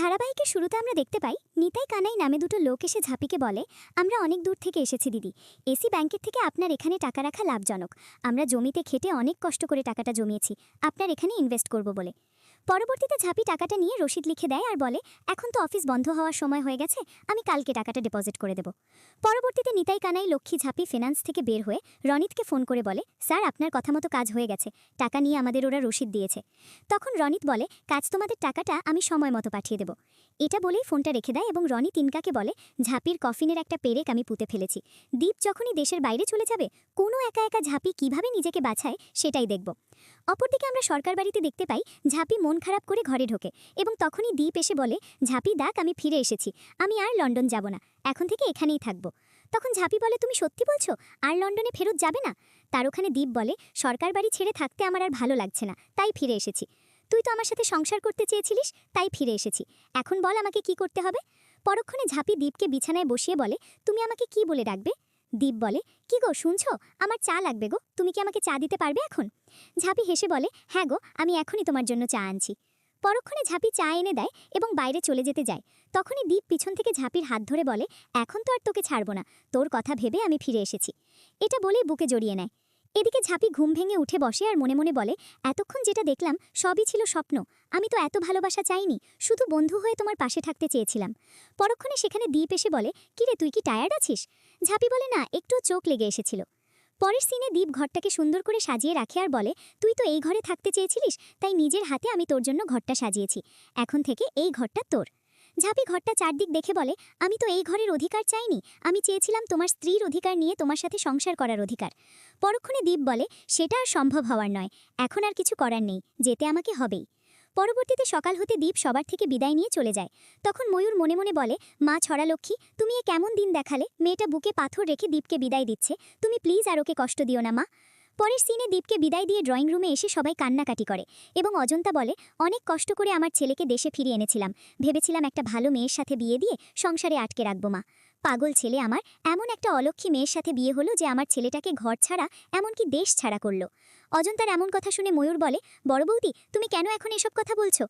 ধারাবাহিকের শুরুতে আমরা দেখতে পাই নিতাই কানাই নামে দুটো লোক এসে ঝাঁপিকে বলে, আমরা অনেক দূর থেকে এসেছি দিদি। এসি ব্যাংকের থেকে আপনার এখানে টাকা রাখা লাভজনক। আমরা জমিতে খেটে অনেক কষ্ট করে টাকাটা জমিয়েছি, আপনার এখানে ইনভেস্ট করব বলে। পরবর্তীতে ঝাঁপি টাকাটা নিয়ে রসিদ লিখে দেয় আর বলে, এখন তো অফিস বন্ধ হওয়ার সময় হয়ে গেছে, আমি কালকে টাকাটা ডিপোজিট করে দেব। পরবর্তীতে নিতাই কানাই লক্ষ্মী ঝাঁপি ফিনান্স থেকে বের হয়ে রনিতকে ফোন করে বলে, স্যার আপনার কথা মতো কাজ হয়ে গেছে, টাকা নিয়ে আমাদের ওরা রসিদ দিয়েছে। তখন রনিত বলে, কাজ তোমাদের টাকাটা আমি সময় মতো পাঠিয়ে দেব। এটা বলেই ফোনটা রেখে দেয় এবং রনি তিনকাকে বলে, ঝাঁপির কফিনের একটা পেরেক আমি পুঁতে ফেলেছি। দীপ যখনই দেশের বাইরে চলে যাবে, কোনো একা একা ঝাঁপি কিভাবে নিজেকে বাঁচায় সেটাই দেখব। অপরদিকে আমরা সরকার বাড়িতে দেখতে পাই ঝাঁপি মন খারাপ করে ঘরে ঢোকে এবং তখনই দীপ এসে বলে, ঝাঁপি দেখ আমি ফিরে এসেছি, আমি আর লন্ডন যাব না, এখন থেকে এখানেই থাকব। তখন ঝাঁপি বলে, তুমি সত্যি বলছো, আর লন্ডনে ফেরত যাবে না? তার ওখানে দীপ বলে, সরকার বাড়ি ছেড়ে থাকতে আমার আর ভালো লাগছে না, তাই ফিরে এসেছি। তুই তো আমার সাথে সংসার করতে চেয়েছিলিস, তাই ফিরে এসেছি, এখন বল আমাকে কি করতে হবে। পরক্ষণে ঝাঁপি দীপকে বিছানায় বসিয়ে বলে, তুমি আমাকে কি বলে ডাকবে? দীপ বলে, কি গো শুনছো, আমার চা লাগবে গো, তুমি কি আমাকে চা দিতে পারবে এখন? ঝাঁপি হেসে বলে, হ্যাঁ গো, আমি এখনই তোমার জন্য চা আনছি। পরক্ষণে ঝাঁপি চা এনে দেয় এবং বাইরে চলে যেতে যায়। তখনই দীপ পিছন থেকে ঝাঁপির হাত ধরে বলে, এখন তো আর তোকে ছাড়বো না, তোর কথা ভেবে আমি ফিরে এসেছি। এটা বলেই বুকে জড়িয়ে নেয়। এদিকে ঝাঁপি ঘুম ভেঙে উঠে বসে আর মনে মনে বলে, এতক্ষণ যেটা দেখলাম সবই ছিল স্বপ্ন, আমি তো এত ভালোবাসা চাইনি, শুধু বন্ধু হয়ে তোমার পাশে থাকতে চেয়েছিলাম। পরক্ষণে সেখানে দীপ এসে বলে, কিরে তুই কি টায়ার্ড আছিস? ঝাঁপি বলে, না, একটু চোখ লেগে এসেছিল। পরের সিনে দীপ ঘরটাকে সুন্দর করে সাজিয়ে রাখে আর বলে, তুই তো এই ঘরে থাকতে চেয়েছিলিস, তাই নিজের হাতে আমি তোর জন্য ঘরটা সাজিয়েছি, এখন থেকে এই ঘরটা তোর। ঝাঁপি ঘরটা চারদিক দেখে বলে, আমি তো এই ঘরের অধিকার চাইনি, আমি চেয়েছিলাম তোমার স্ত্রীর অধিকার নিয়ে তোমার সাথে সংসার করার অধিকার। পরক্ষণে দীপ বলে, সেটা আর সম্ভব হওয়ার নয়, এখন আর কিছু করার নেই, যেতে আমাকে হবেই। পরবর্তীতে সকাল হতে দীপ সবার থেকে বিদায় নিয়ে চলে যায়। তখন ময়ূর মনে মনে বলে, মা ছড়ালক্ষ্মী, তুমি এ কেমন দিন দেখালে, মেয়েটা বুকে পাথর রেখে দীপকে বিদায় দিচ্ছে, তুমি প্লিজ আর ওকে কষ্ট দিও না মা। পরের সিনে দীপকে বিদায় দিয়ে ড্রয়িং রুমে এসে সবাই কান্নাকাটি করে এবং অজন্তা বলে, অনেক কষ্ট করে আমার ছেলেকে দেশে ফিরিয়ে এনেছিলাম, ভেবেছিলাম একটা ভালো মেয়ের সাথে বিয়ে দিয়ে সংসারে আটকে রাখবো মা। পাগল ছেলে আমার, এমন একটা অলক্ষ্মী মেয়ের সাথে বিয়ে হলো যে আমার ছেলেটাকে ঘর ছাড়া এমনকি দেশ ছাড়া করলো। অজন্তার এমন কথা শুনে ময়ূর বলে, বড় বৌদি তুমি কেন এখন এসব কথা বলছো?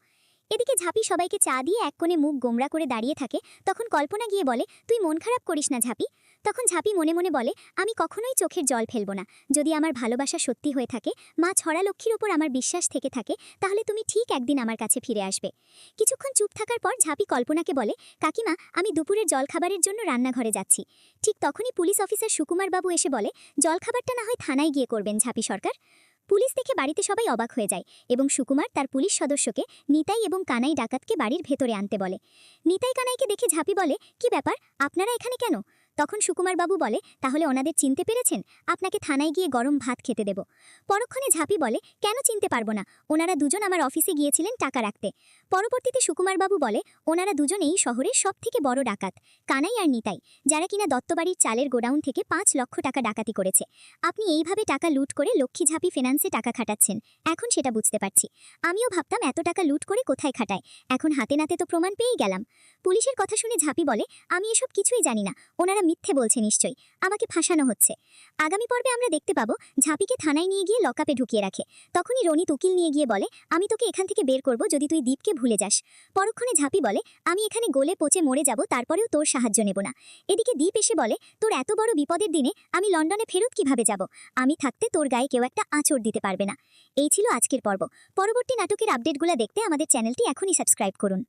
এদিকে ঝাঁপি সবাইকে চা দিয়ে এক কোণে মুখ গোমরা করে দাঁড়িয়ে থাকে। তখন কল্পনা গিয়ে বলে, তুই মন খারাপ করিস না ঝাঁপি। তখন ঝাঁপি মনে মনে বলে, আমি কখনোই চোখের জল ফেলবো না, যদি আমার ভালোবাসা সত্যি হয়ে থাকে, মা ছড়ালক্ষ্মীর ওপর আমার বিশ্বাস থেকে থাকে, তাহলে তুমি ঠিক একদিন আমার কাছে ফিরে আসবে। কিছুক্ষণ চুপ থাকার পর ঝাঁপি কল্পনাকে বলে, কাকিমা আমি দুপুরের জলখাবারের জন্য রান্নাঘরে যাচ্ছি। ঠিক তখনই পুলিশ অফিসার সুকুমার বাবু এসে বলে, জলখাবারটা না হয় থানায় গিয়ে করবেন ঝাঁপি সরকার। পুলিশ দেখে বাড়িতে সবাই অবাক হয়ে যায় এবং সুকুমার তার পুলিশ সদস্যকে নিতাই এবং কানাই ডাকাতকে বাড়ির ভেতরে আনতে বলে। নিতাই কানাইকে দেখে ঝাঁপি বলে, কি ব্যাপার, আপনারা এখানে কেন? তখন সুকুমার বাবু বলে, তাহলে ওনাদের চিনতে পেরেছেন, আপনাকে থানায় গিয়ে গরম ভাত খেতে দেব। পরক্ষণে ঝাঁপি বলে, কেন চিনতে পারবো না, ওনারা দুজন আমার অফিসে গিয়েছিলেন টাকা রাখতে। পরবর্তীতে সুকুমার বাবু বলে, ওনারা দুজন এই শহরের সবথেকে বড় ডাকাত, কানাই আর নিতাই, যারা কিনা দত্তবাড়ির চালের গোডাউন থেকে 5 লক্ষ টাকা ডাকাতি করেছে। আপনি এইভাবে টাকা লুট করে লক্ষ্মী ঝাঁপি ফিনান্সে টাকা খাটাচ্ছেন, এখন সেটা বুঝতে পারছি। আমিও ভাবতাম এত টাকা লুট করে কোথায় খাটায়, এখন হাতে নাতে তো প্রমাণ পেয়েই গেলাম। পুলিশের কথা শুনে ঝাঁপি বলে, আমি এসব কিছুই জানি না, ওনারা মিথ্যে বলছে নিশ্চয়ই, আমাকে ফাঁসানো হচ্ছে। আগামী পর্বে আমরা দেখতে পাবো ঝাঁপিকে থানায় নিয়ে গিয়ে লকআপে ঢুকিয়ে রাখে। তখনই রনিত উকিল নিয়ে গিয়ে বলে, আমি তোকে এখান থেকে বের করব যদি তুই দীপকে ভুলে যাস। পরক্ষণে ঝাঁপি বলে, আমি এখানে গলে পচে মরে যাব, তারপরেও তোর সাহায্য নেব না। এদিকে দীপ এসে বলে, তোর এত বড় বিপদের দিনে আমি লন্ডনে ফেরত কিভাবে যাব, আমি থাকতে তোর গায়ে কেউ একটা আঁচড় দিতে পারবে না। এই ছিল আজকের পর্ব। পরবর্তী নাটকের আপডেটগুলো দেখতে আমাদের চ্যানেলটি এখনই সাবস্ক্রাইব করুন।